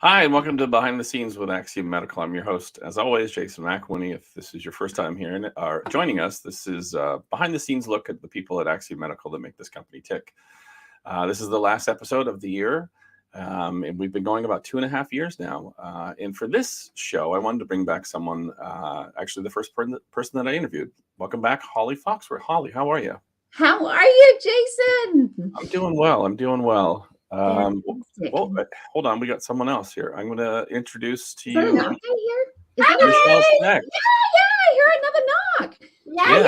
Hi, and welcome to Behind the Scenes with Axiom Medical. I'm your host, as always, Jason McElhinney. If this is your first time here or joining us, this is behind the scenes look at the people at Axiom Medical that make this company tick. This is the last episode of the year, and we've been going about 2.5 years now. And for this show, I wanted to bring back someone, actually the first person that I interviewed. Welcome back, Holly Foxworth. Holly, how are you? How are you, Jason? I'm doing well. Fantastic. Well, hold on. We got someone else here. I'm going to introduce to Is that a you knock I hear? Is that Michelle Speck. Yeah, I hear another knock. Yeah.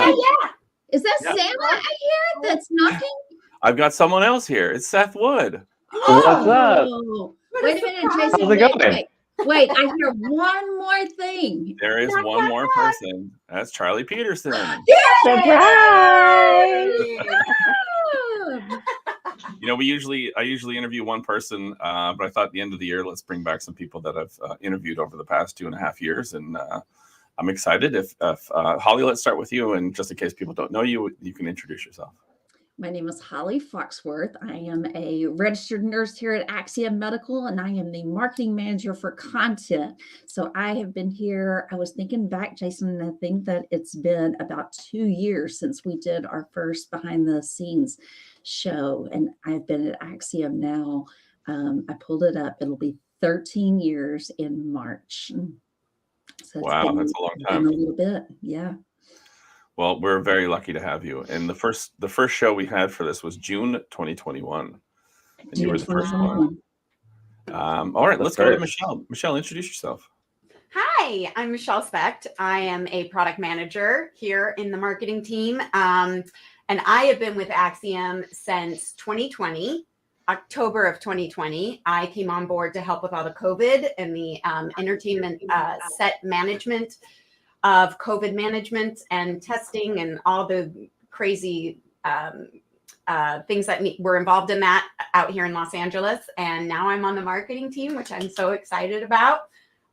Is that Yeah. Santa I hear that's knocking? I've got someone else here. It's Seth Wood. What's up? Oh, wait a minute, Jason. How's it going? Wait, I hear one more thing. There is one more person. That's Charlie Peterson. Surprise! I usually interview one person, but I thought at the end of the year, let's bring back some people that I've interviewed over the past 2.5 years, and I'm excited. If Holly, let's start with you, and just in case people don't know you, you can introduce yourself. My name is Holly Foxworth. I am a registered nurse here at Axiom Medical, and I am the marketing manager for content. So I have been here. I was thinking back, Jason, I think that it's been about 2 years since we did our first behind the scenes show, and I've been at Axiom now. I pulled it up. It'll be 13 years in March. So Wow, that's a long time. A little bit, yeah. Well, we're very lucky to have you. And the first show we had for this was June 2021. And you were the first one. All right, let's go to Michelle. Michelle, introduce yourself. Hi, I'm Michelle Specht. I am a product manager here in the marketing team. And I have been with Axiom since 2020, October of 2020. I came on board to help with all the COVID and the entertainment set management of COVID management and testing and all the crazy things that were involved in that out here in Los Angeles. And now I'm on the marketing team, which I'm so excited about.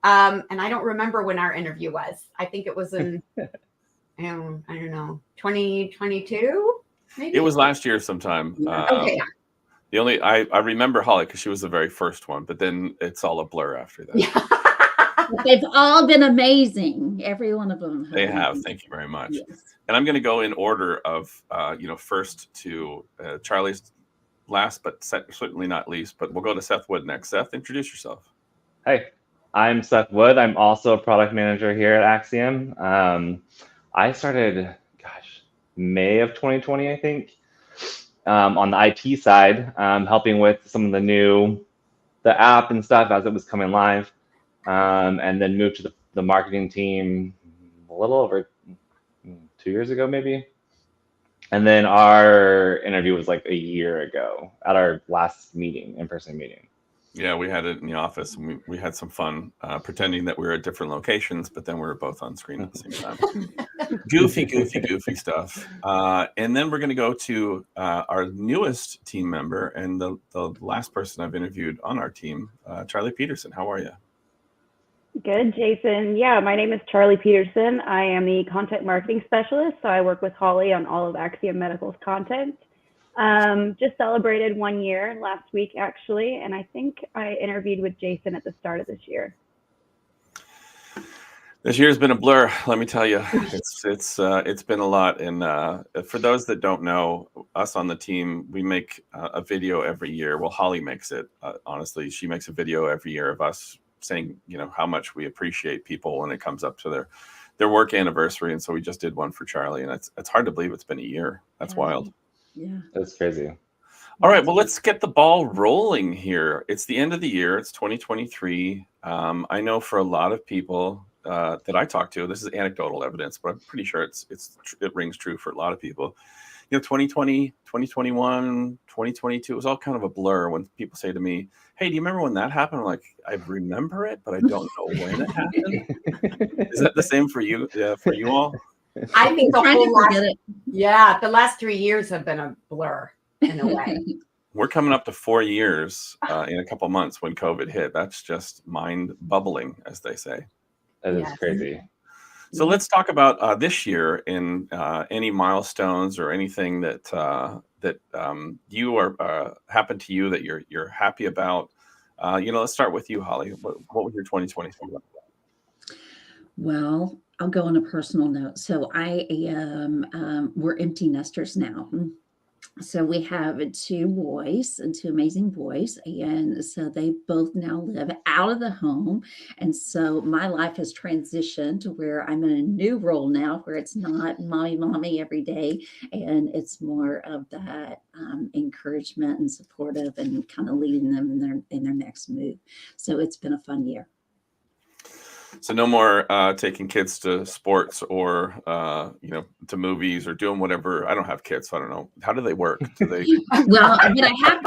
And I don't remember when our interview was. I think it was in, I don't know, 2022, maybe? It was last year sometime. Okay. I remember Holly because she was the very first one, but then it's all a blur after that. Yeah. They've all been amazing. Every one of them. They have. Thank you very much. Yes. And I'm going to go in order of, first to Charlie's last, but certainly not least. But we'll go to Seth Wood next. Seth, introduce yourself. Hey, I'm Seth Wood. I'm also a product manager here at Axiom. I started, May of 2020, I think, on the IT side, helping with some of the app and stuff as it was coming live. And then moved to the marketing team a little over 2 years ago, maybe. And then our interview was like a year ago at our last in-person meeting. Yeah, we had it in the office, and we had some fun pretending that we were at different locations, but then we were both on screen at the same time. goofy stuff. And then we're going to go to our newest team member and the last person I've interviewed on our team, Charlie Peterson. How are you? Good, Jason. Yeah, my name is Charlie Peterson. I am the content marketing specialist, so I work with Holly on all of Axiom Medical's content. Just celebrated 1 year last week, actually, and I think I interviewed with Jason at the start of this year. This year's been a blur, let me tell you. It's been a lot, and for those that don't know, us on the team, we make a video every year. Well, Holly makes it. Honestly, she makes a video every year of us saying, how much we appreciate people when it comes up to their work anniversary. And so we just did one for Charlie, and it's hard to believe it's been a year. That's wild. Yeah. That's crazy. All right, well, let's get the ball rolling here. It's the end of the year. It's 2023. I know for a lot of people that I talk to, this is anecdotal evidence, but I'm pretty sure it rings true for a lot of people. 2020, 2021, 2022, it was all kind of a blur when people say to me, hey, do you remember when that happened? I'm like, I remember it, but I don't know when it happened. Is that the same for you? Yeah, for you all? I think the whole last 3 years have been a blur in a way. We're coming up to 4 years in a couple months when COVID hit. That's just mind bubbling, as they say. That is crazy. So let's talk about this year and any milestones or anything that you are happened to you that you're happy about. Let's start with you, Holly. What was your 2023 like? Well, I'll go on a personal note. So I am, we're empty nesters now. So we have two boys and two amazing boys. And so they both now live out of the home. And so my life has transitioned to where I'm in a new role now, where it's not mommy every day. And it's more of that encouragement and supportive and kind of leading them in their next move. So it's been a fun year. So no more taking kids to sports or to movies or doing whatever. I don't have kids, so I don't know. How do they work? Do they? Well, but I have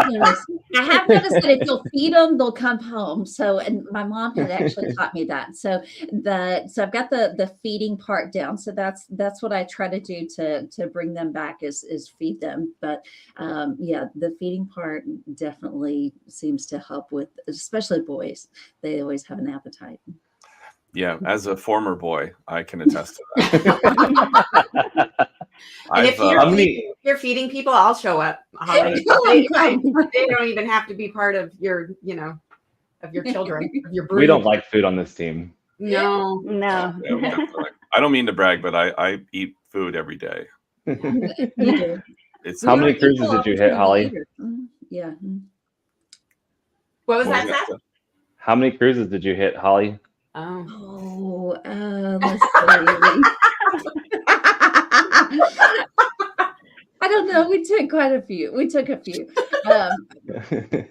noticed that if you'll feed them, they'll come home. So, and my mom had actually taught me that. So I've got the feeding part down. So that's what I try to do to bring them back is feed them. But the feeding part definitely seems to help with, especially boys. They always have an appetite. Yeah, as a former boy, I can attest to that. And if you're feeding people, I'll show up. They don't even have to be part of your, of your children, of your brood. We don't like food on this team. No. Yeah, I don't mean to brag, but I eat food every day. You do. How many cruises did you hit, Holly? Yeah. What was that, Seth? How many cruises did you hit, Holly? Let's see. I don't know. We took quite a few. We took a few.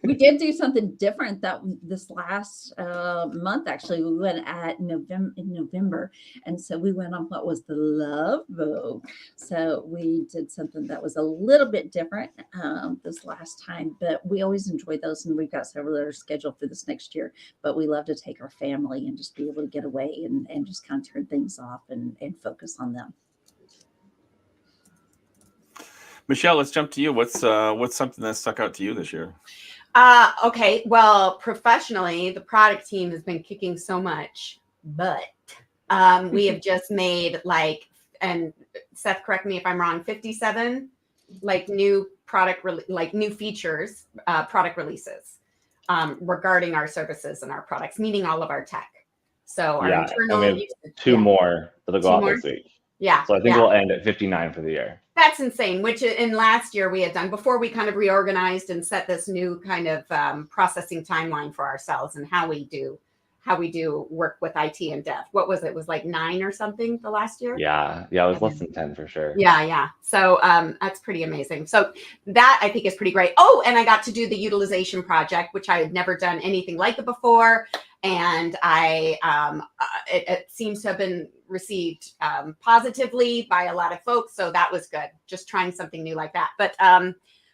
We did do something different this last month. Actually, we went in November, and so we went on what was the Love Boat. So we did something that was a little bit different this last time, but we always enjoy those, and we've got several that are scheduled for this next year. But we love to take our family and just be able to get away and just kind of turn things off and focus on them. Michelle, let's jump to you. What's something that stuck out to you this year? Okay. Well, professionally, the product team has been kicking so much, but we have just made and Seth, correct me if I'm wrong, 57 new product new features, product releases regarding our services and our products, meaning all of our tech. So our internal, we have two more that'll go out this week. Yeah. So I think we'll end at 59 for the year. That's insane, which in last year we had done before we kind of reorganized and set this new kind of processing timeline for ourselves and how we do work with IT and dev. What was it? It was like 9 or something the last year? Yeah. It was less than 10 for sure. Yeah. So that's pretty amazing. So that I think is pretty great. Oh, and I got to do the utilization project, which I had never done anything like it before. And it seems to have been received positively by a lot of folks. So that was good. Just trying something new like that. But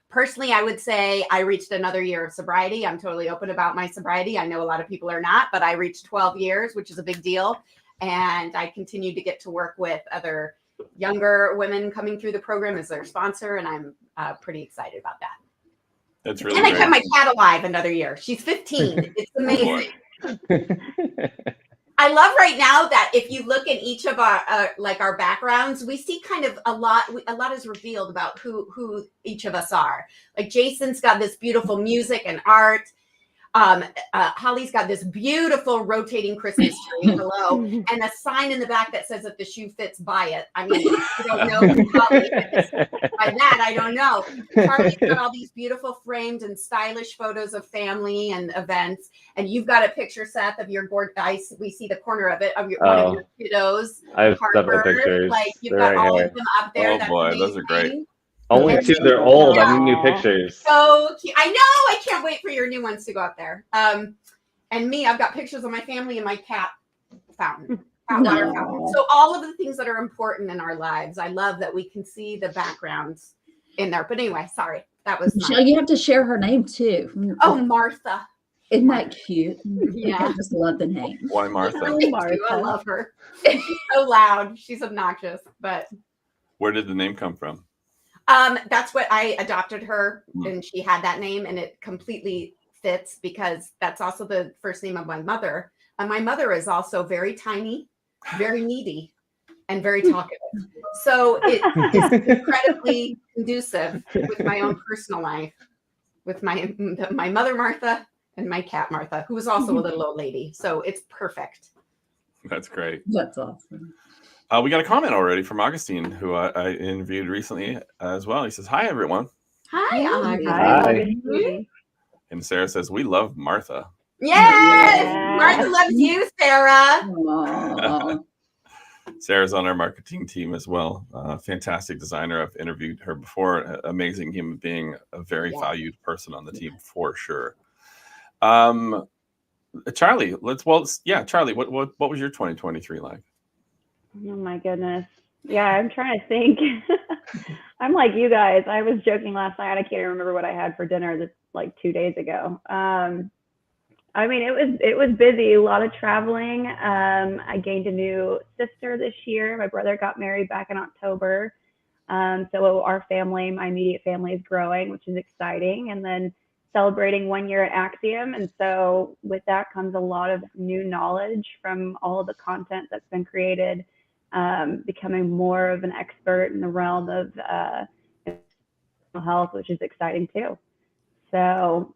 personally, I would say I reached another year of sobriety. I'm totally open about my sobriety. I know a lot of people are not, but I reached 12 years, which is a big deal. And I continue to get to work with other younger women coming through the program as their sponsor. And I'm pretty excited about that. That's really And I great. kept my cat alive another year. She's 15. It's amazing. I love right now that if you look at each of our our backgrounds, we see kind of a lot is revealed about who each of us are. Like Jason's got this beautiful music and art. Holly's got this beautiful rotating Christmas tree, hello, and a sign in the back that says if the shoe fits, buy it. I mean, I don't know who Holly is. By that, I don't know. Charlie's got all these beautiful framed and stylish photos of family and events, and you've got a picture, Seth, of your we see the corner of it, of one of your kiddos. I have several pictures. You've got all of them up there. Oh That's boy, amazing. those are great. Only 2, they're old. I need new pictures. So cute. I know. I can't wait for your new ones to go up there. And me, I've got pictures of my family and my cat fountain. Water fountain. So all of the things that are important in our lives, I love that we can see the backgrounds in there. But anyway, sorry. That was Michelle, you have to share her name too. Oh, Martha. Isn't that cute? Yeah. I just love the name. Why Martha? I love her. She's so loud. She's obnoxious. But Where did the name come from? that's what I adopted her, and she had that name, and it completely fits because that's also the first name of my mother. And my mother is also very tiny, very needy, and very talkative. So it is incredibly conducive with my own personal life, with my mother Martha and my cat Martha, who is also a little old lady. So it's perfect. That's great. That's awesome. We got a comment already from Augustine, who I interviewed recently as well. He says, "Hi, everyone." Hi, Augustine. Hi, Hi. Augustine. And Sarah says, "We love Martha." Yes, Yeah. Martha loves you, Sarah. Aw. Sarah's on our marketing team as well. Fantastic designer. I've interviewed her before. Amazing human being, a very Yeah. valued person on the team for sure. Charlie, Charlie, what was your 2023 like? Oh my goodness. Yeah, I'm trying to think. I'm like you guys. I was joking last night. I can't even remember what I had for dinner this like 2 days ago. I mean, it was busy, a lot of traveling. I gained a new sister this year. My brother got married back in October. So our family, my immediate family, is growing, which is exciting. And then celebrating 1 year at Axiom. And so with that comes a lot of new knowledge from all of the content that's been created, becoming more of an expert in the realm of mental health, which is exciting too. So,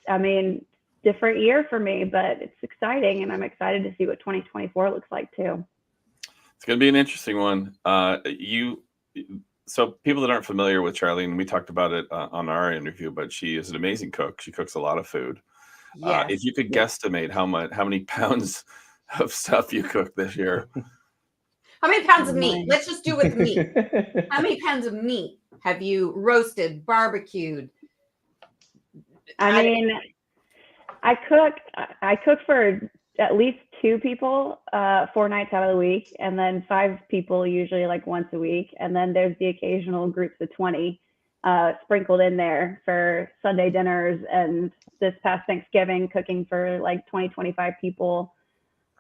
I mean, different year for me, but it's exciting, and I'm excited to see what 2024 looks like too. It's going to be an interesting one. So people that aren't familiar with Charlie, and we talked about it on our interview, but she is an amazing cook. She cooks a lot of food. Yes. If you could guesstimate how many pounds of stuff you cooked this year. How many pounds of meat? Let's just do with meat. How many pounds of meat have you roasted, barbecued? I mean, I cook for at least 2 people 4 nights out of the week, and then 5 people usually like once a week. And then there's the occasional groups of 20 sprinkled in there for Sunday dinners, and this past Thanksgiving cooking for like 20-25 people.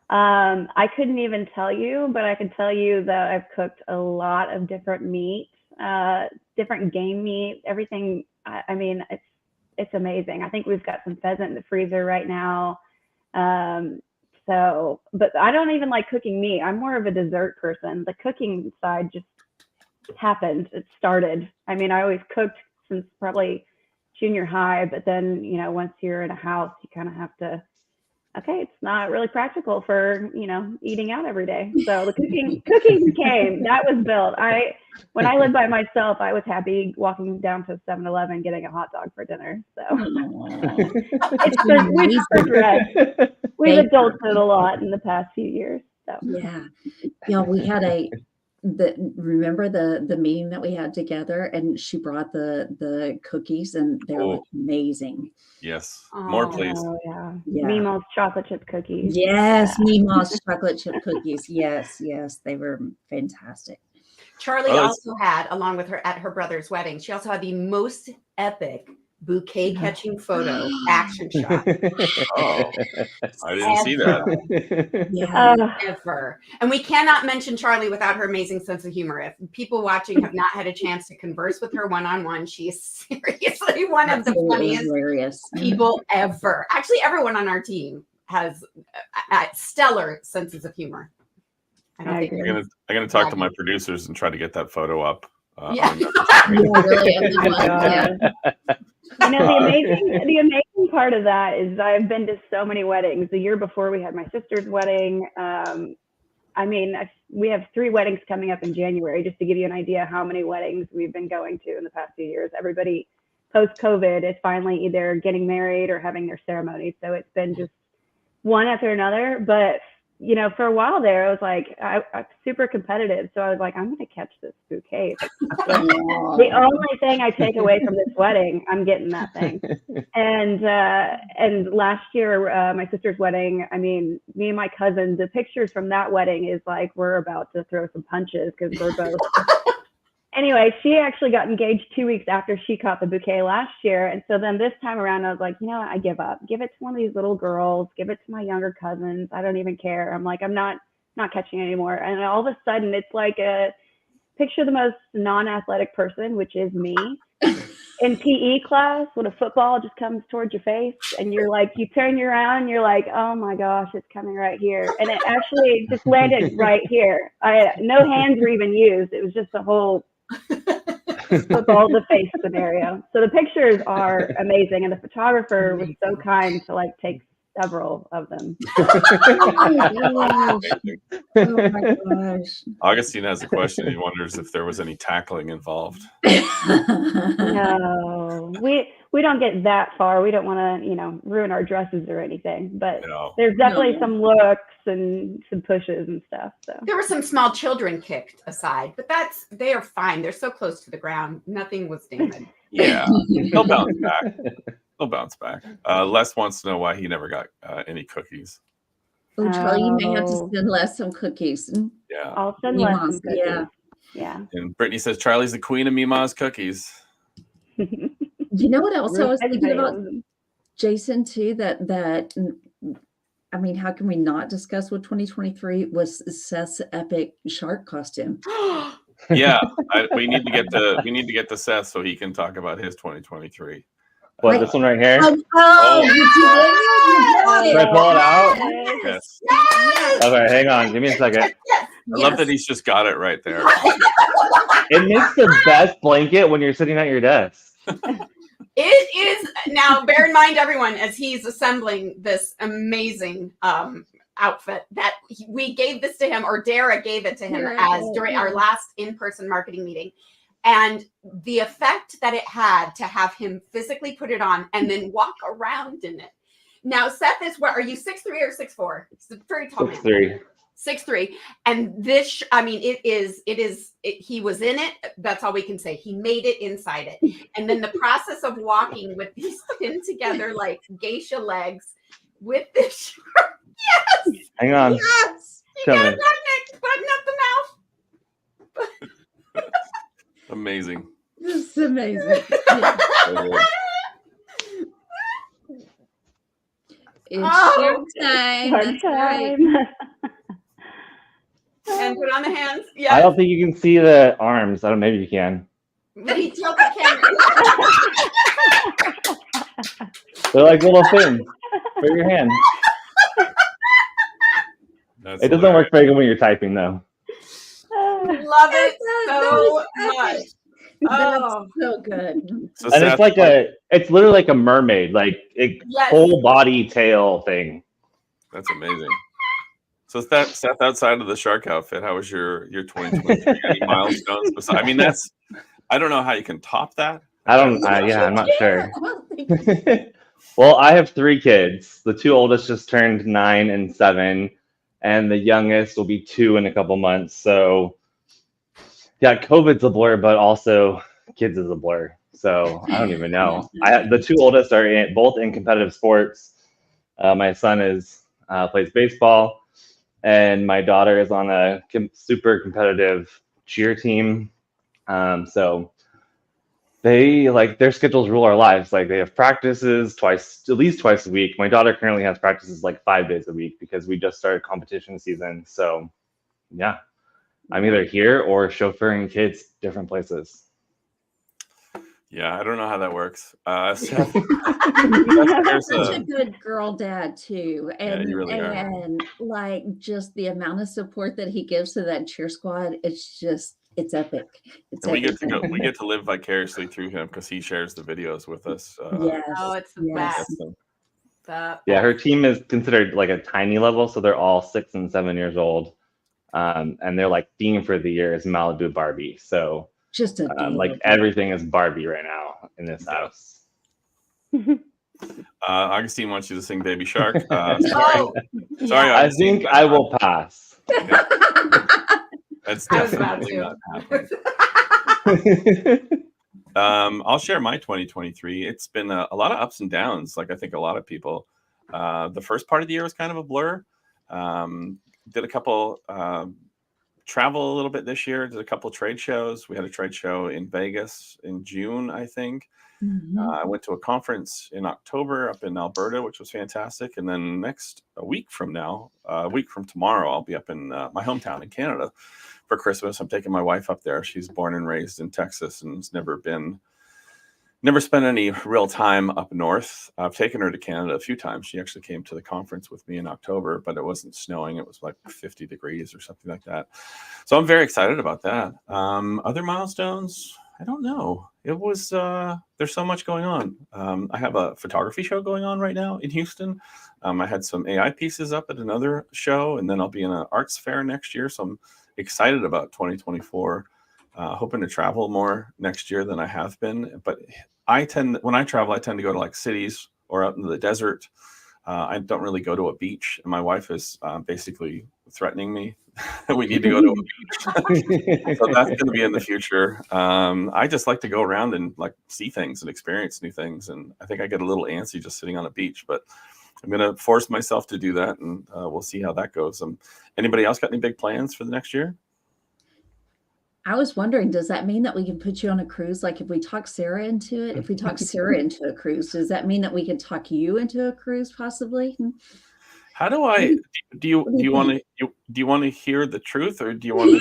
I couldn't even tell you, but I can tell you that I've cooked a lot of different meat, different game meat, everything. I mean, it's amazing. I think we've got some pheasant in the freezer right now. But I don't even like cooking meat. I'm more of a dessert person. The cooking side just happened. It started. I mean, I always cooked since probably junior high, but then, once you're in a house, you kind of have to, okay, it's not really practical for, eating out every day. So the cooking came, that was built. When I lived by myself, I was happy walking down to 7-Eleven getting a hot dog for dinner. So we've adulted a lot in the past few years. So Yeah, we had remember the meeting that we had together, and she brought the cookies, and they were amazing. Yes. More, please. Oh, yeah. Yeah. Mimo's chocolate chip cookies. Yes, Mimo's chocolate chip cookies. Yes, they were fantastic. Charlie also had, along with her at her brother's wedding, she also had the most epic bouquet catching photo action shot. Oh, I didn't see that. Yeah. Ever. And we cannot mention Charlie without her amazing sense of humor. If people watching have not had a chance to converse with her one-on-one, she is seriously one of the funniest people ever. Actually, everyone on our team has stellar senses of humor. I'm gonna talk to my producers and try to get that photo up. The amazing part of that is I've been to so many weddings. The year before we had my sister's wedding. We have 3 weddings coming up in January, just to give you an idea how many weddings we've been going to in the past few years. Everybody post-COVID is finally either getting married or having their ceremony. So it's been just one after another. But for a while there, I was like, I'm super competitive. So I was like, I'm going to catch this bouquet. The only thing I take away from this wedding, I'm getting that thing. And last year, my sister's wedding, me and my cousin, the pictures from that wedding is like, we're about to throw some punches because we're both. Anyway, she actually got engaged 2 weeks after she caught the bouquet last year. And so then this time around, I was like, I give up. Give it to one of these little girls. Give it to my younger cousins. I don't even care. I'm like, I'm not catching it anymore. And all of a sudden, it's like a picture of the most non-athletic person, which is me, in PE class when a football just comes towards your face. And you're like, you turn around, and you're like, oh my gosh, it's coming right here. And it actually just landed right here. No hands were even used. It was just a whole football the face scenario. So the pictures are amazing, and the photographer was so kind to like take several of them. Oh my gosh. Augustine has a question. He wonders if there was any tackling involved. No, we don't get that far. We don't want to, ruin our dresses or anything. But No. there's definitely some looks and some pushes and stuff. So There were some small children kicked aside, but they are fine. They're so close to the ground. Nothing was damaged. Yeah, he'll bounce back. He'll bounce back. Les wants to know why he never got any cookies. Oh, Charlie, you may have to send Les some cookies. Yeah. I'll send Les some Mima's, cookies. yeah. Yeah. And Brittany says Charlie's the queen of Mima's cookies. You know what else I was thinking Everybody about, loves them. Jason, too, that I mean, how can we not discuss what 2023 was Seth's epic shark costume? Yeah, we need to get to Seth so he can talk about his 2023. What, this one right here? You did Should I pull it out? Yes. Okay, hang on. Give me a second. I love that he's just got it right there. It makes the best blanket when you're sitting at your desk. It is now. Bear in mind, everyone, as he's assembling this amazing outfit, that we gave this to him, or Dara gave it to him during our last in-person marketing meeting, and the effect that it had to have him physically put it on and then walk around in it. Now, Seth is what? Are you 6'3" or 6'4"? He's a very tall man. 6'3". 6'3", and this, I mean, he was in it. That's all we can say. He made it inside it. And then the process of walking with these pinned together like geisha legs with this shirt. Yes. Hang on. Yes. Show You me. gotta button up the mouth. Amazing. This is amazing. It's Oh. showtime. Hard That's right. time. And put on the hands. I Yeah. don't think you can see the arms. I don't. Maybe you can. He tilt the camera. They're like little fins for your hand. That's It doesn't work very good when you're typing, though. Love it so much. That's Oh. so good. So And Seth, it's like it's literally like a mermaid, like a Yes. whole body tail thing. that's amazing. So Seth, outside of the shark outfit, how was your 2023? Any milestones? I mean, I don't know how you can top that. I'm not sure. I don't think- Well, I have 3 kids. The 2 oldest just turned 9 and 7, and the youngest will be 2 in a couple months. So, yeah, COVID's a blur, but also kids is a blur. So I don't even know. The 2 oldest are both in competitive sports. My son plays baseball, and my daughter is on a super competitive cheer team. So they their schedules rule our lives. Like, they have practices at least twice a week. My daughter currently has practices like 5 days a week because we just started competition season. So yeah, I'm either here or chauffeuring kids different places. Yeah, I don't know how that works. Such a good girl dad too, and you really are. and like just the amount of support that he gives to that cheer squad, it's epic. It's And we get epic. we get to live vicariously through him because he shares the videos with us. Yes. Oh, it's the yes. best. Yeah, her team is considered like a tiny level, so they're all 6 and 7 years old, and they're like theme for the year is Malibu Barbie. So Just a like everything is Barbie right now in this house. Augustine wants you to sing Baby Shark. Sorry, Oh, I Augustine, think I will pass. That's I was about definitely to. not happening. I'll share my 2023. It's been a lot of ups and downs, like I think a lot of people. The first part of the year was kind of a blur. Did a couple travel a little bit this year. Did a couple trade shows. We had a trade show in Vegas in June, I think. I went to a conference in October up in Alberta, which was fantastic. And then a week from tomorrow, I'll be up in my hometown in Canada for Christmas. I'm taking my wife up there. She's born and raised in Texas and has never spent any real time up north. I've taken her to Canada a few times. She actually came to the conference with me in October, but it wasn't snowing. It was like 50 degrees or something like that. So I'm very excited about that. Other milestones, I don't know. It was there's so much going on. I have a photography show going on right now in Houston. I had some AI pieces up at another show, and then I'll be in an arts fair next year. So I'm excited about 2024. Hoping to travel more next year than I have been. But when I travel, I tend to go to like cities or out in the desert. I don't really go to a beach. And my wife is basically threatening me. We need to go to a beach. So that's going to be in the future. I just like to go around and like see things and experience new things. And I think I get a little antsy just sitting on a beach, but I'm going to force myself to do that, and we'll see how that goes. Anybody else got any big plans for the next year? I was wondering, does that mean that we can put you on a cruise? Like if we talk Sarah into it, if we talk Sarah into a cruise, does that mean that we can talk you into a cruise possibly? How do I do you want to hear the truth, or do you want to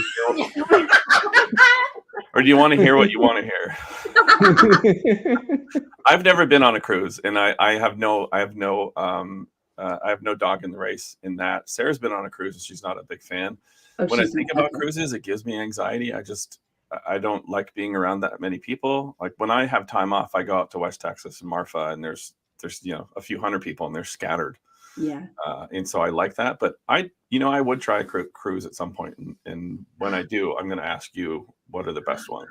or do you want to hear what you want to hear? I've never been on a cruise, and I have no dog in the race in that. Sarah's been on a cruise and she's not a big fan. Oh, When I she's think not. about cruises, it gives me anxiety. I don't like being around that many people. Like when I have time off, I go out to West Texas and Marfa, and there's a few hundred people and they're scattered. Yeah. And so I like that. But I would try a cruise at some point, and when I do, I'm going to ask you what are the best ones.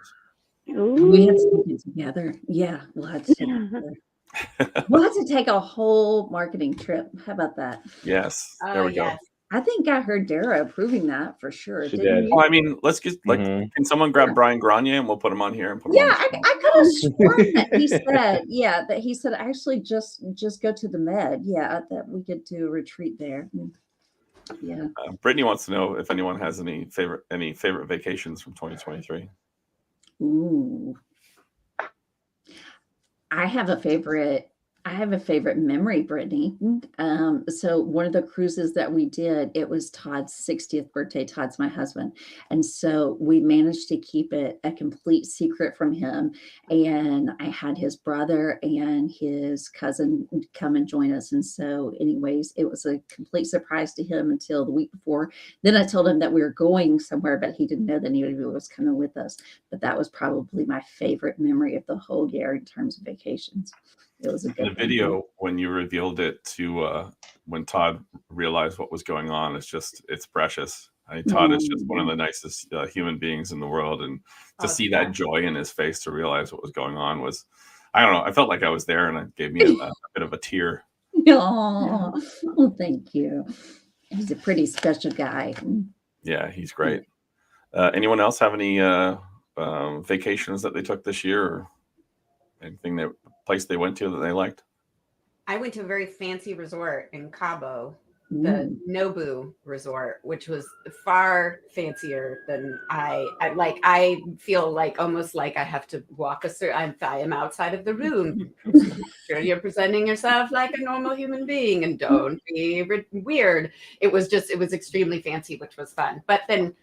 We have to take it together. Yeah, we'll have to take it together. We'll have to take a whole marketing trip. How about that? Yes, there we go. Yes. I think I heard Dara approving that for sure. She didn't did. you? Well, I mean, let's get like, Mhm. can someone grab Brian Grenier and we'll put him on here and put him Yeah, on. I could have sworn that he said actually just go to the Med. Yeah, that we could do a retreat there. Yeah. Brittany wants to know if anyone has any favorite vacations from 2023. Ooh. I have a favorite memory, Brittany. So one of the cruises that we did, it was Todd's 60th birthday. Todd's my husband. And so we managed to keep it a complete secret from him. And I had his brother and his cousin come and join us. And so anyways, it was a complete surprise to him until the week before. Then I told him that we were going somewhere, but he didn't know that anybody was coming with us. But that was probably my favorite memory of the whole year in terms of vacations. It was a good The video when you revealed it to when Todd realized what was going on, it's precious. Todd is just one of the nicest human beings in the world, and to see that joy in his face to realize what was going on was, I don't know, I felt like I was there, and it gave me a bit of a tear. Oh, well, thank you. He's a pretty special guy. Yeah, he's great. Anyone else have any vacations that they took this year, or anything place they went to that they liked? I went to a very fancy resort in Cabo, the Nobu Resort, which was far fancier than I feel like almost like I have to walk I am outside of the room. Sure, you're presenting yourself like a normal human being and don't be weird. It was extremely fancy, which was fun. But then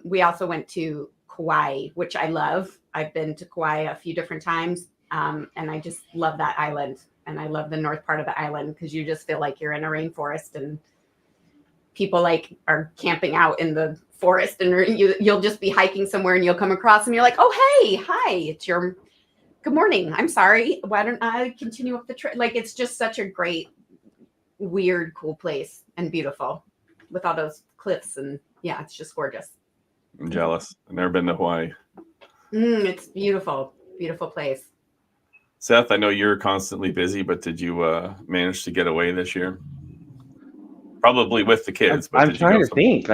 we also went to Kauai, which I love. I've been to Kauai a few different times. And I just love that island. And I love the north part of the island because you just feel like you're in a rainforest and people are camping out in the forest, and you'll just be hiking somewhere and you'll come across and you're like, oh, hey, hi, it's your good morning. I'm sorry. Why don't I continue up the trip? It's just such a great, weird, cool place and beautiful with all those cliffs. And yeah, it's just gorgeous. I'm jealous. I've never been to Hawaii. It's beautiful, beautiful place. Seth, I know you're constantly busy, but did you manage to get away this year? Probably with the kids. But I'm trying to think.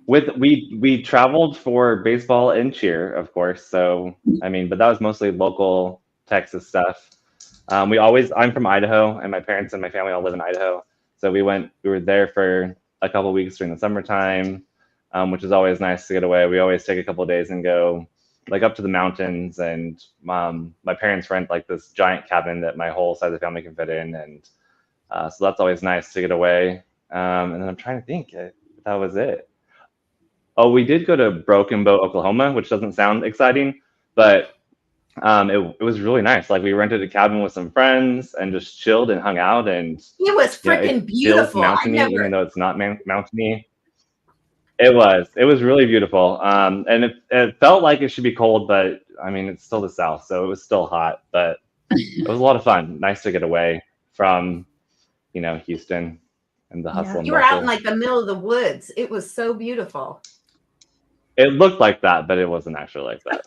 We traveled for baseball and cheer, of course. So I mean, but that was mostly local Texas stuff. I'm from Idaho, and my parents and my family all live in Idaho. So we were there for a couple of weeks during the summertime, which is always nice to get away. We always take a couple of days and go up to the mountains, and my parents rent this giant cabin that my whole side of the family can fit in, and so that's always nice to get away. And then I'm trying to think if that was it. Oh, we did go to Broken Bow, Oklahoma, which doesn't sound exciting, but it was really nice. We rented a cabin with some friends and just chilled and hung out, and it was freaking beautiful. Feels mountainy, even though it's not mountainy. It was really beautiful. And it felt like it should be cold, but I mean, it's still the South, so it was still hot, but it was a lot of fun. Nice to get away from, Houston and the hustle and You were out bustle. in like the middle of the woods. It was so beautiful. It looked like that, but it wasn't actually like that.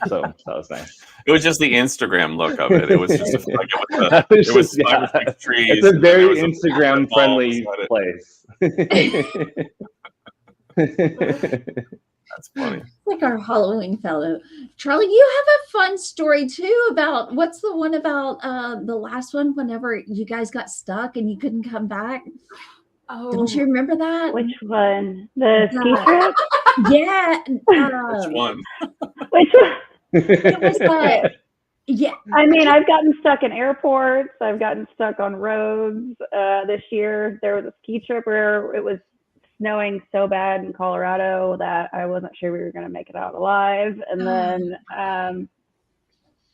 So that was nice. It was just the Instagram look of it. It was just That was it was just- 5 or 6 trees. It's a and then there very was a Instagram friendly beside it. place. That's funny. Like our Halloween fellow. Charlie, you have a fun story too about what's the one about the last one whenever you guys got stuck and you couldn't come back? Don't you remember that? Which one? The ski trip? Yeah. Which one? Which one? It was yeah. I mean, I've gotten stuck in airports. I've gotten stuck on roads. This year, there was a ski trip where it was snowing so bad in Colorado that I wasn't sure we were going to make it out alive. And then, I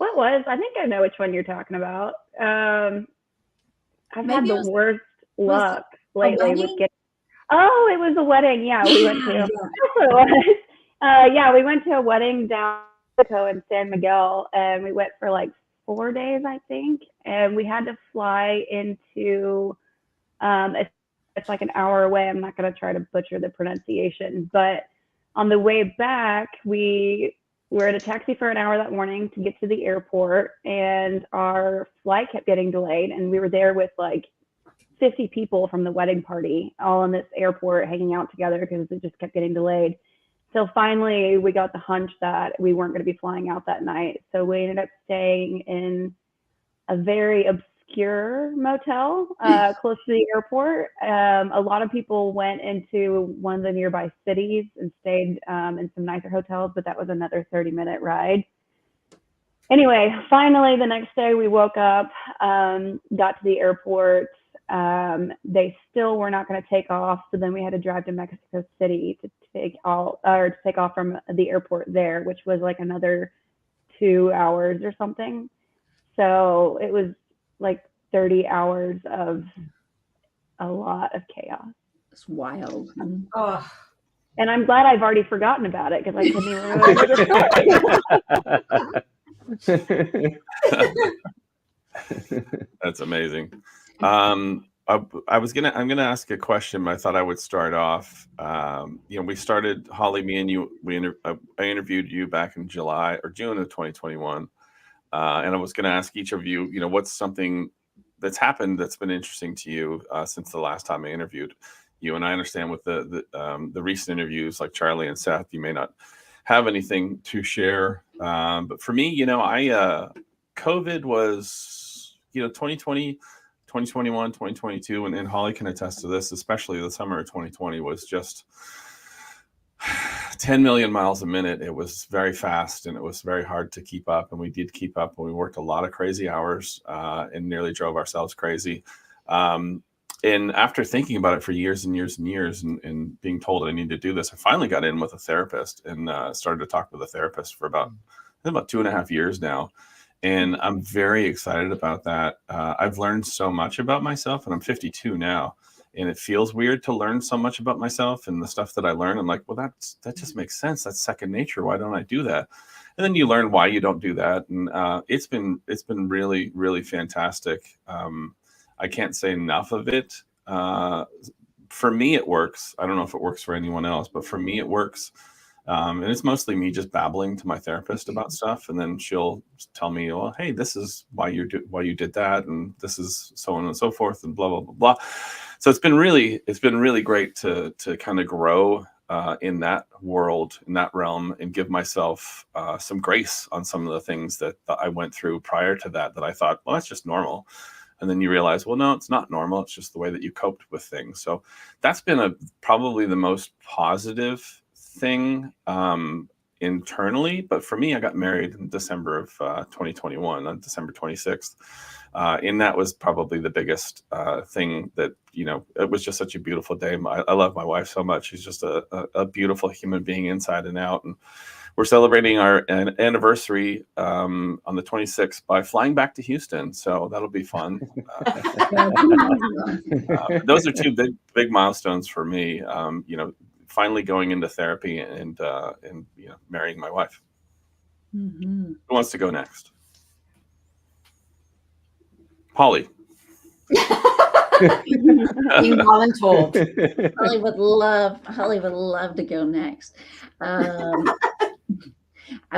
think I know which one you're talking about. I've had Maybe it the was- worst luck lately with wedding? getting. Oh, it was a wedding. Yeah, we went to. Yeah. That's what it was. Yeah, we went to a wedding down in Mexico in San Miguel, and we went for like 4 days, I think. And we had to fly into. It's like an hour away. I'm not going to try to butcher the pronunciation, but on the way back, we were in a taxi for an hour that morning to get to the airport, and our flight kept getting delayed. And we were there with like 50 people from the wedding party, all in this airport hanging out together because it just kept getting delayed. So finally, we got the hunch that we weren't going to be flying out that night. So we ended up staying in a very obscure motel close to the airport. A lot of people went into one of the nearby cities and stayed in some nicer hotels, but that was another 30-minute ride. Anyway, finally, the next day we woke up, got to the airport. They still were not going to take off, so then we had to drive to Mexico City to take off from the airport there, which was like another 2 hours or something. So it was like 30 hours of a lot of chaos. It's wild. Oh, And I'm glad I've already forgotten about it because I couldn't even remember the story. That's amazing. I'm gonna ask a question, but I thought I would start off. We started, Holly, me and you. I interviewed you back in July or June of 2021, and I was gonna ask each of you, what's something that's happened that's been interesting to you since the last time I interviewed you. And I understand with the recent interviews like Charlie and Seth, you may not have anything to share, but for me, COVID was 2020. 2021, 2022, and Holly can attest to this, especially the summer of 2020 was just 10 million miles a minute. It was very fast and it was very hard to keep up. And we did keep up, and we worked a lot of crazy hours and nearly drove ourselves crazy. And after thinking about it for years and years and years and being told I need to do this, I finally got in with a therapist and started to talk with a therapist for about 2.5 years now. And I'm very excited about that. I've learned so much about myself, and I'm 52 now. And it feels weird to learn so much about myself and the stuff that I learn. I'm like, well, that just makes sense. That's second nature. Why don't I do that? And then you learn why you don't do that. And it's been really, really fantastic. I can't say enough of it. For me, it works. I don't know if it works for anyone else, but for me, it works. And it's mostly me just babbling to my therapist about stuff, and then she'll tell me, "Well, hey, this is why you did that, and this is so on and so forth, and blah blah blah blah." So it's been really great to kind of grow in that world, in that realm, and give myself some grace on some of the things that I went through prior to that I thought, well, that's just normal. And then you realize, well, no, it's not normal. It's just the way that you coped with things. So that's been probably the most positive thing internally. But for me, I got married in December of 2021, on December 26th. And that was probably the biggest thing that, it was just such a beautiful day. I love my wife so much. She's just a beautiful human being inside and out. And we're celebrating our anniversary on the 26th by flying back to Houston. So that'll be fun. Those are two big milestones for me. finally going into therapy and marrying my wife. Mm-hmm. Who wants to go next? Holly. Being voluntold. Holly would love to go next. I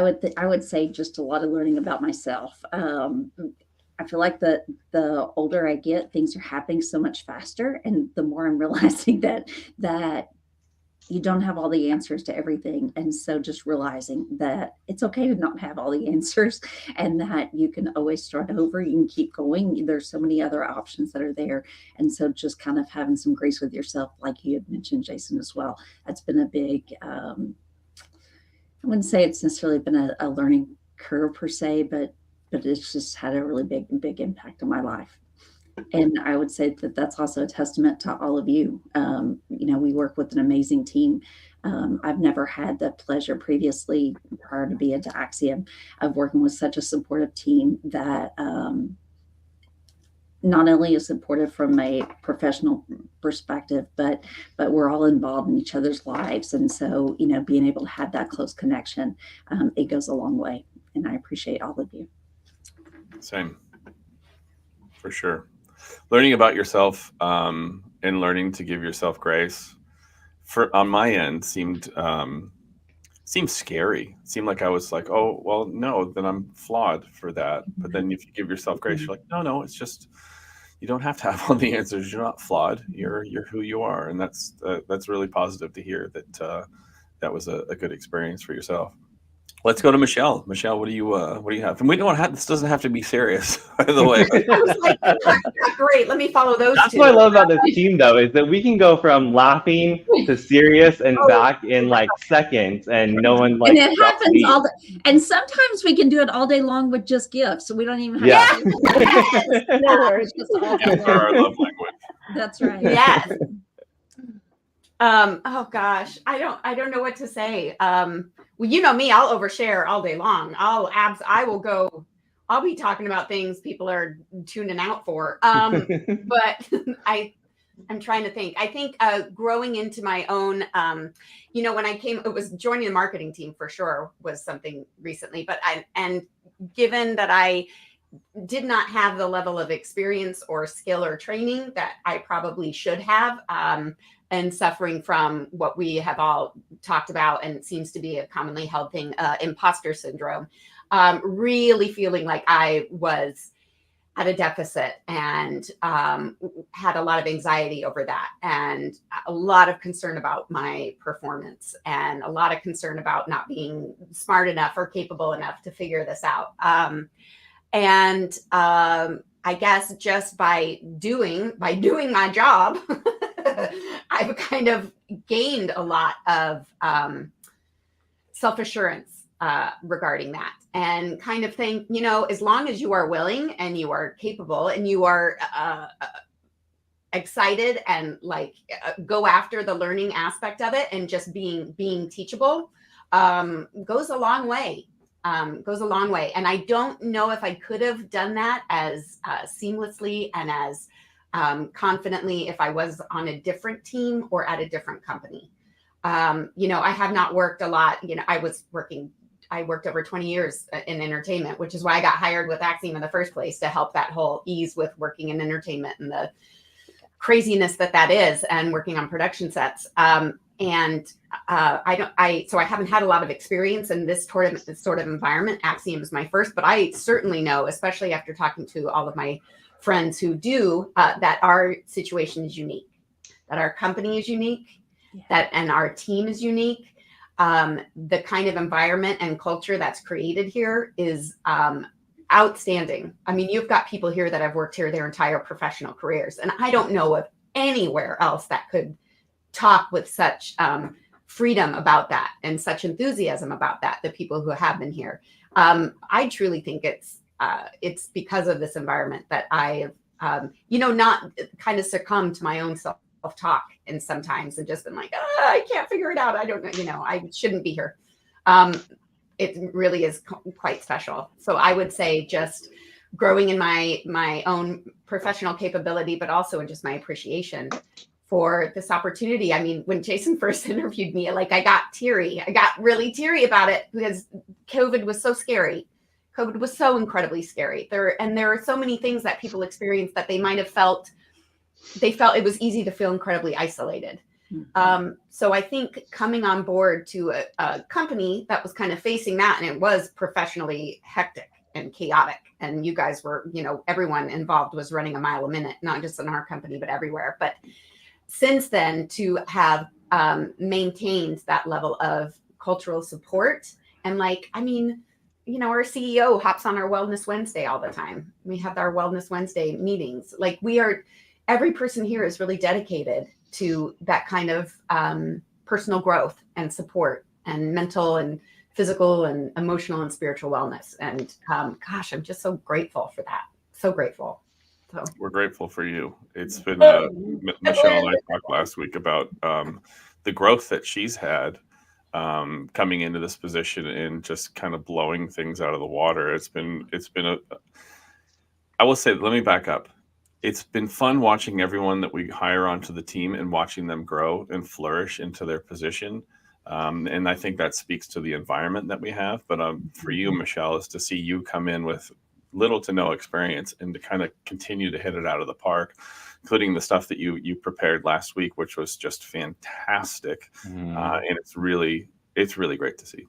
would say just a lot of learning about myself. I feel like the older I get, things are happening so much faster, and the more I'm realizing that you don't have all the answers to everything. And so just realizing that it's okay to not have all the answers, and that you can always start over. You can keep going. There's so many other options that are there. And so just kind of having some grace with yourself, like you had mentioned, Jason, as well. That's been a big, I wouldn't say it's necessarily been a learning curve per se, but it's just had a really big impact on my life. And I would say that that's also a testament to all of you. We work with an amazing team. I've never had the pleasure previously, prior to being to Axiom, of working with such a supportive team that not only is supportive from a professional perspective, but we're all involved in each other's lives. And so, being able to have that close connection, it goes a long way. And I appreciate all of you. Same. For sure. Learning about yourself and learning to give yourself grace on my end seemed scary. It seemed like I was like, oh, well, no, then I'm flawed for that. But then if you give yourself grace, you're like, no, it's just, you don't have to have all the answers. You're not flawed. You're who you are. And that's really positive to hear that that was a good experience for yourself. Let's go to Michelle. Michelle, what do you have? And we don't have, this doesn't have to be serious, by the way. I was like, great, let me follow those That's two. what I love about this team, though, is that we can go from laughing to serious and back in like seconds, and no one like. And it happens all and sometimes we can do it all day long with just gifts, so we don't even have to. No worries. For our love language. That's right. Yes. Oh gosh, I don't know what to say. Well, you know me, I'll overshare all day long. I'll be talking about things people are tuning out for. But I'm trying to think. I think growing into my own, when I came, it was joining the marketing team for sure was something recently, and given that I did not have the level of experience or skill or training that I probably should have, and suffering from what we have all talked about, and it seems to be a commonly held thing, imposter syndrome, really feeling like I was at a deficit, and had a lot of anxiety over that, and a lot of concern about my performance, and a lot of concern about not being smart enough or capable enough to figure this out. I guess just by doing my job, I've kind of gained a lot of self-assurance regarding that, and kind of think, as long as you are willing and you are capable and you are excited and go after the learning aspect of it, and just being teachable, goes a long way. And I don't know if I could have done that as seamlessly and as confidently if I was on a different team or at a different company. I have not worked a lot. I worked over 20 years in entertainment, which is why I got hired with Axiom in the first place, to help that whole ease with working in entertainment and the craziness that is, and working on production sets. So I haven't had a lot of experience in this sort of environment. Axiom is my first, but I certainly know, especially after talking to all of my friends who do, that our situation is unique, that our company is unique, and our team is unique. The kind of environment and culture that's created here is outstanding. I mean, you've got people here that have worked here their entire professional careers, and I don't know of anywhere else that could talk with such freedom about that and such enthusiasm about that, the people who have been here. I truly think it's because of this environment that I have, not kind of succumbed to my own self-talk, and sometimes, and just been like, I can't figure it out. I don't know, I shouldn't be here. It really is quite special. So I would say just growing in my own professional capability, but also in just my appreciation for this opportunity. I mean, when Jason first interviewed me, like I got teary. I got really teary about it because COVID was so scary. COVID was so incredibly scary. There are so many things that people experienced that they might have felt. They felt it was easy to feel incredibly isolated. So I think coming on board to a company that was kind of facing that, and it was professionally hectic and chaotic, and you guys were, you know, everyone involved was running a mile a minute, not just in our company, but everywhere. But since then, to have maintained that level of cultural support, and like, I mean, you know, our CEO hops on our Wellness Wednesday all the time. We have our Wellness Wednesday meetings. Like every person here is really dedicated to that kind of personal growth and support and mental and physical and emotional and spiritual wellness. And gosh, I'm just so grateful for that. So grateful. So We're grateful for you. It's been Michelle and I talked last week about the growth that she's had coming into this position and just kind of blowing things out of the water. It's been I will say, let me back up. It's been fun watching everyone that we hire onto the team and watching them grow and flourish into their position. And I think that speaks to the environment that we have. But for you, Michelle, is to see you come in with little to no experience and to kind of continue to hit it out of the park, including the stuff that you prepared last week, which was just fantastic. And it's really great to see.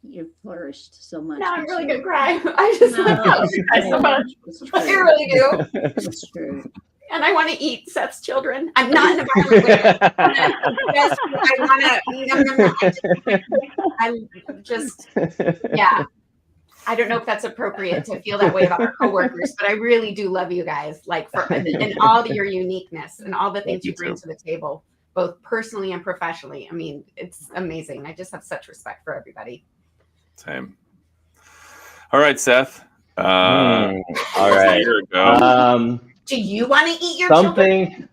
You've flourished so much. now I'm really gonna cry. I just love you guys so much. I really do. It's true. And I want to eat Seth's children. I'm not in a violent way. I just, yeah. I don't know if that's appropriate to feel that way about our coworkers, but I really do love you guys, like and all your uniqueness and all the things you bring to the table, both personally and professionally. I mean, it's amazing. I just have such respect for everybody. Same. All right, Seth. All right. Here we go. Do you want to eat your something?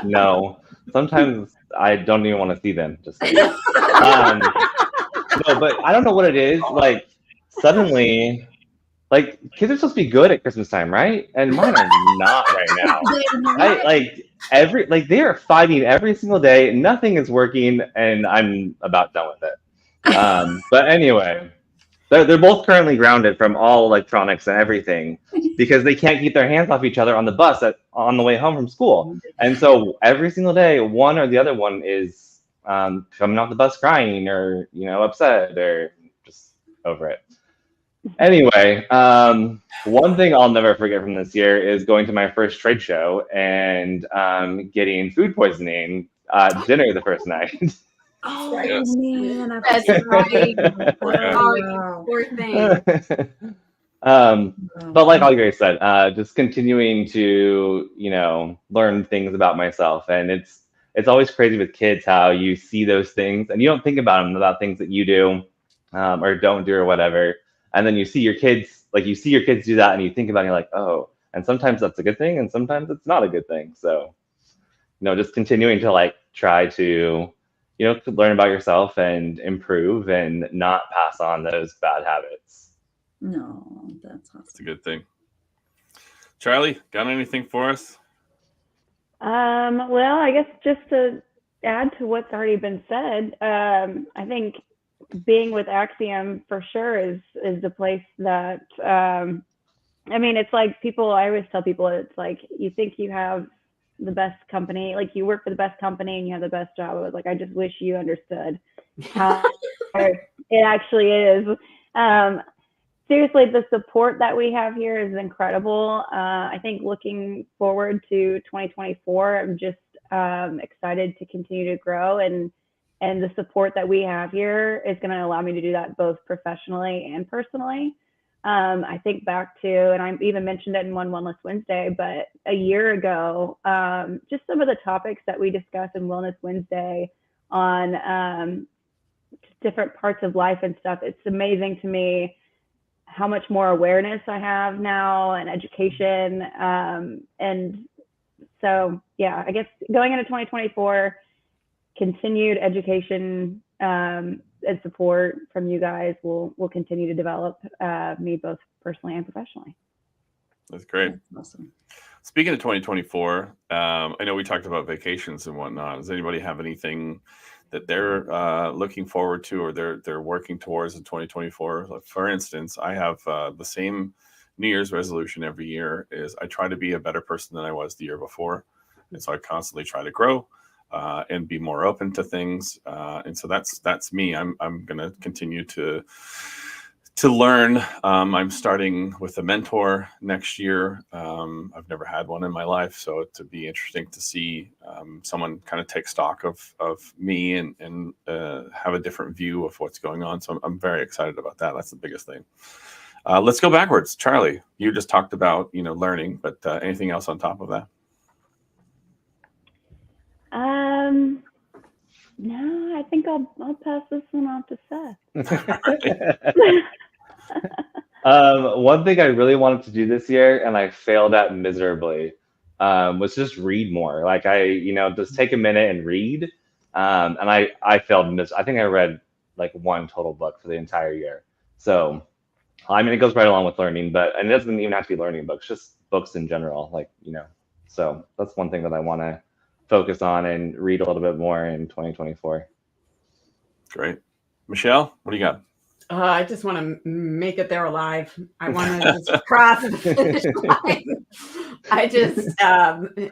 No. Sometimes I don't even want to see them. Just no, but I don't know what it is. Like suddenly, like kids are supposed to be good at Christmas time, right? And mine are not right now. They are fighting every single day. Nothing is working, and I'm about done with it. But anyway. They're both currently grounded from all electronics and everything because they can't keep their hands off each other on the bus on the way home from school. And so every single day, one or the other one is coming off the bus crying or, upset or just over it. Anyway, one thing I'll never forget from this year is going to my first trade show and getting food poisoning at dinner the first night. Oh Yes. man, That's right. Oh, poor thing. But like all you guys said, just continuing to learn things about myself, and it's always crazy with kids how you see those things and you don't think about them, about things that you do or don't do or whatever, and then you see your kids do that and you think about it, you're like, oh, and sometimes that's a good thing and sometimes it's not a good thing. So just continuing to try to learn about yourself and improve and not pass on those bad habits. No, that's awesome. That's a good thing. Charlie, got anything for us? Well, I guess just to add to what's already been said, I think being with Axiom for sure is the place that, it's like I always tell people, it's like you think you have the best company, like you work for the best company and you have the best job. I was like, I just wish you understood how it actually is. Seriously, the support that we have here is incredible. I think looking forward to 2024, I'm just excited to continue to grow, and the support that we have here is going to allow me to do that both professionally and personally. I think back to, and I even mentioned it in one Wellness Wednesday, but a year ago, just some of the topics that we discussed in Wellness Wednesday on different parts of life and stuff. It's amazing to me how much more awareness I have now and education. And so, yeah, I guess going into 2024, continued education and support from you guys will continue to develop me both personally and professionally. That's great. That's awesome. Speaking of 2024, I know we talked about vacations and whatnot. Does anybody have anything that they're looking forward to or they're working towards in 2024? Like, for instance, I have the same New Year's resolution every year is I try to be a better person than I was the year before. And so I constantly try to grow and be more open to things. And so that's me. I'm going to continue to learn. I'm starting with a mentor next year. I've never had one in my life, so it'd be interesting to see someone kind of take stock of me and have a different view of what's going on. So I'm very excited about that. That's the biggest thing. Let's go backwards. Charlie, you just talked about learning, but anything else on top of that? No, I think I'll pass this one off to Seth. One thing I really wanted to do this year and I failed at miserably was just read more. Like just take a minute and read. And I failed. I think I read like one total book for the entire year. So, I mean, it goes right along with learning, and it doesn't even have to be learning books, just books in general. So that's one thing that I want to focus on and read a little bit more in 2024. Great. Michelle, what do you got? I just want to make it there alive. I want to just cross the finish line. I just, the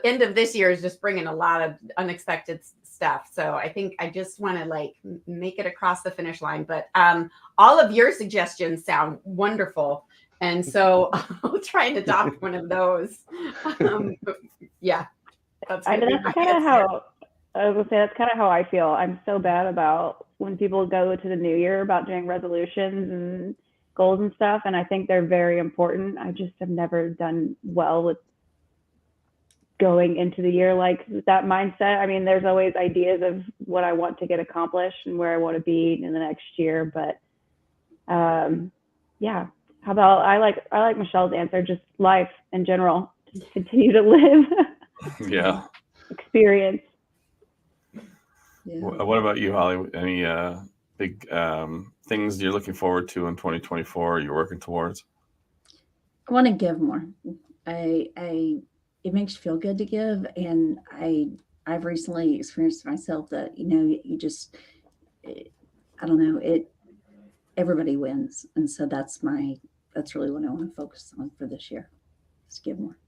end of this year is just bringing a lot of unexpected stuff. So I think I just want to make it across the finish line. But all of your suggestions sound wonderful. And so I'll try and adopt one of those. That's kind of how I was gonna say. That's kind of how I feel. I'm so bad about when people go to the new year about doing resolutions and goals and stuff, and I think they're very important. I just have never done well with going into the year like that mindset. I mean, there's always ideas of what I want to get accomplished and where I want to be in the next year, but how about I like Michelle's answer, just life in general, just continue to live. Yeah. Experience. Yeah. What about you, Holly? Any big things you're looking forward to in 2024 you're working towards? I want to give more. It makes you feel good to give, and I've recently experienced myself that you just I don't know, everybody wins, and so that's really what I want to focus on for this year. Is give more.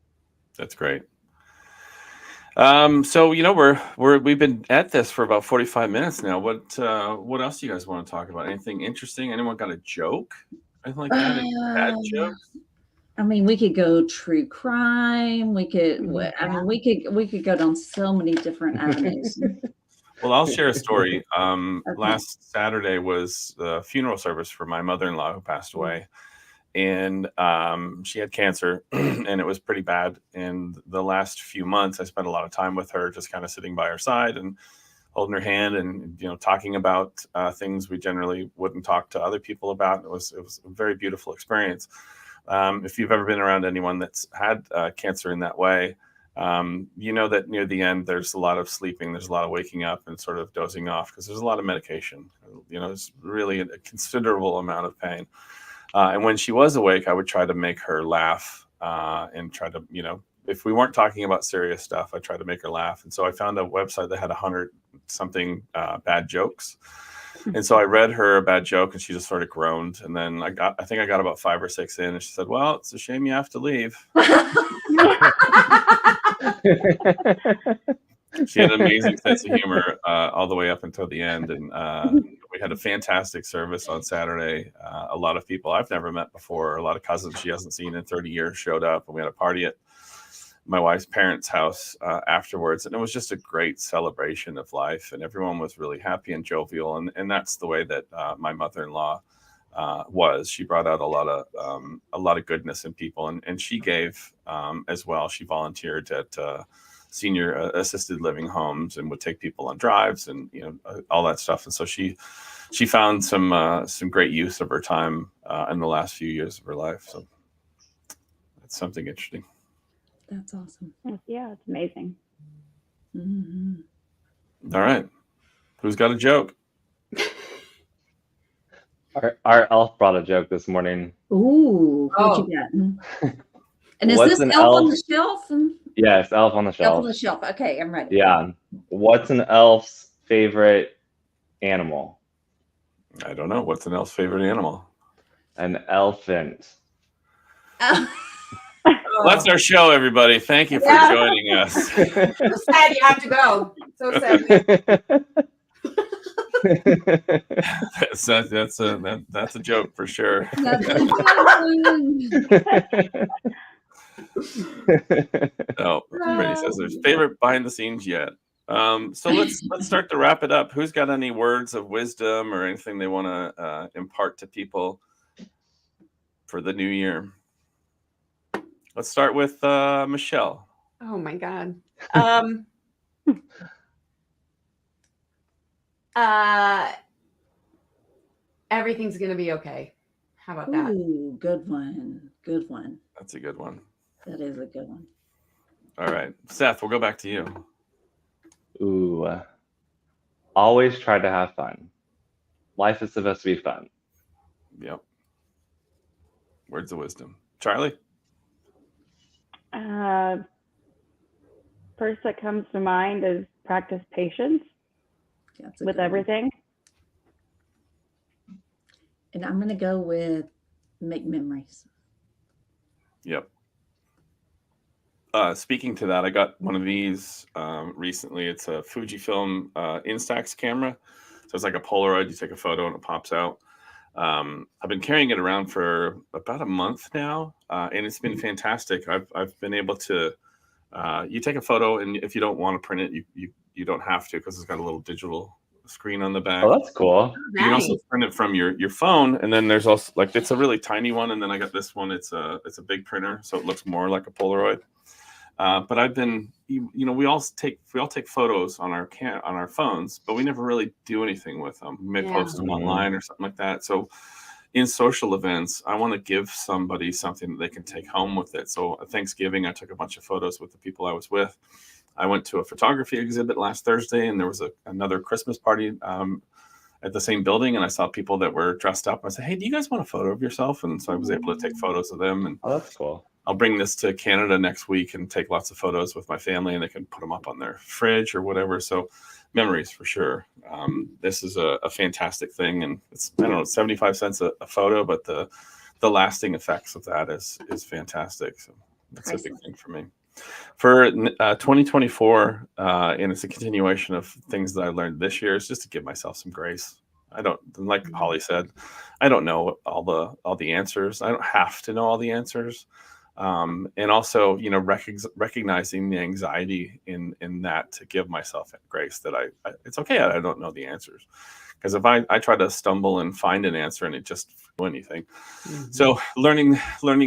That's great. So we've been at this for about 45 minutes now. What else do you guys want to talk about? Anything interesting? Anyone got a joke? Anything like that? Any bad jokes? I mean, we could go true crime. We could. I mean, we could go down so many different avenues. Well, I'll share a story. Last Saturday was the funeral service for my mother-in-law who passed away. And she had cancer and it was pretty bad. And the last few months, I spent a lot of time with her, just kind of sitting by her side and holding her hand and, talking about things we generally wouldn't talk to other people about. It was a very beautiful experience. If you've ever been around anyone that's had cancer in that way, that near the end, there's a lot of sleeping, there's a lot of waking up and sort of dozing off because there's a lot of medication. There's really a considerable amount of pain. And when she was awake, I would try to make her laugh and try to, if we weren't talking about serious stuff, I tried to make her laugh. And so I found a website that had 100-something bad jokes. And so I read her a bad joke and she just sort of groaned. And then I think I got about 5 or 6 in and she said, "Well, it's a shame you have to leave." She had an amazing sense of humor all the way up until the end. And we had a fantastic service on Saturday. A lot of people I've never met before, a lot of cousins she hasn't seen in 30 years showed up. And we had a party at my wife's parents' house afterwards. And it was just a great celebration of life. And everyone was really happy and jovial. And that's the way that my mother-in-law was. She brought out a lot of goodness in people. And she gave as well. She volunteered at senior assisted living homes and would take people on drives and all that stuff. And so she found some great use of her time in the last few years of her life. So that's something interesting. That's awesome. Yeah, it's amazing. Mm-hmm. All right, who's got a joke? Our elf brought a joke this morning. Ooh, what you got? And is What's this an Elf on elf? the Shelf? Yes, elf on the Elf shelf. on the Shelf. Okay, I'm ready. Yeah. What's an elf's favorite animal? I don't know. What's an elf's favorite animal? An elephant. Oh. That's our show, everybody. Thank you for Yeah. joining us. So sad you have to go. So sad. That's a joke for sure. That's a good one. Oh, Brittany says there's favorite behind the scenes yet. So let's start to wrap it up. Who's got any words of wisdom or anything they want to impart to people for the new year? Let's start with Michelle. Oh my God. Everything's gonna be okay. How about that? Ooh, good one. Good one. That's a good one. That is a good one. All right, Seth, we'll go back to you. Ooh. Always try to have fun. Life is supposed to be fun. Yep. Words of wisdom. Charlie? First that comes to mind is practice patience That's a with good one. everything. And I'm going to go with make memories. Yep. Speaking to that, I got one of these recently. It's a Fujifilm Instax camera. So it's like a Polaroid. You take a photo and it pops out. I've been carrying it around for about a month now, and it's been fantastic. I've been able to. You take a photo, and if you don't want to print it, you don't have to because it's got a little digital screen on the back. Oh, that's cool. You can also print it from your phone, and then there's also like it's a really tiny one, and then I got this one. It's a big printer, so it looks more like a Polaroid. But I've been, we all take photos on our phones, but we never really do anything with them. We may post them online or something like that. So in social events, I want to give somebody something that they can take home with it. So at Thanksgiving, I took a bunch of photos with the people I was with. I went to a photography exhibit last Thursday, and there was another Christmas party at the same building, and I saw people that were dressed up. I said, "Hey, do you guys want a photo of yourself?" And so I was able to take photos of them. And Oh, that's cool. I'll bring this to Canada next week and take lots of photos with my family, and they can put them up on their fridge or whatever. So memories for sure. This is a fantastic thing, and it's, I don't know, 75 cents a photo, but the lasting effects of that is fantastic. So that's a big thing for me. For 2024, and it's a continuation of things that I learned this year, is just to give myself some grace. I don't, like Holly said, I don't know all the answers. I don't have to know all the answers. And also, recognizing the anxiety in that, to give myself grace that it's okay. I don't know the answers, because if I try to stumble and find an answer and it just do anything. Mm-hmm. So learning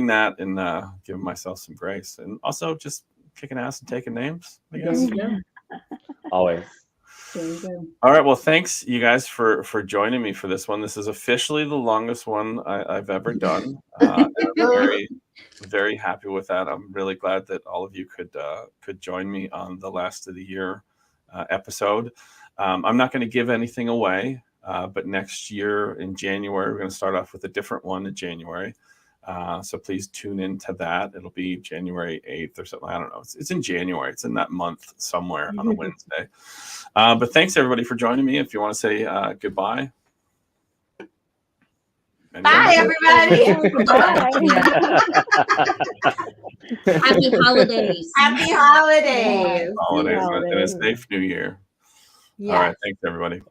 that and giving myself some grace, and also just kicking ass and taking names, I guess. Always. There you go. All right. Well, thanks you guys for joining me for this one. This is officially the longest one I've ever done. And I'm very, very happy with that. I'm really glad that all of you could join me on the last of the year episode. I'm not going to give anything away, but next year in January, we're going to start off with a different one in January. So please tune into that. It'll be January 8th or something. I don't know. It's in January. It's in that month somewhere on a Wednesday. But thanks everybody for joining me. If you want to say goodbye. Bye, everybody. Happy holidays. Happy holidays. Holidays. And a safe new year. All right. Thanks, everybody.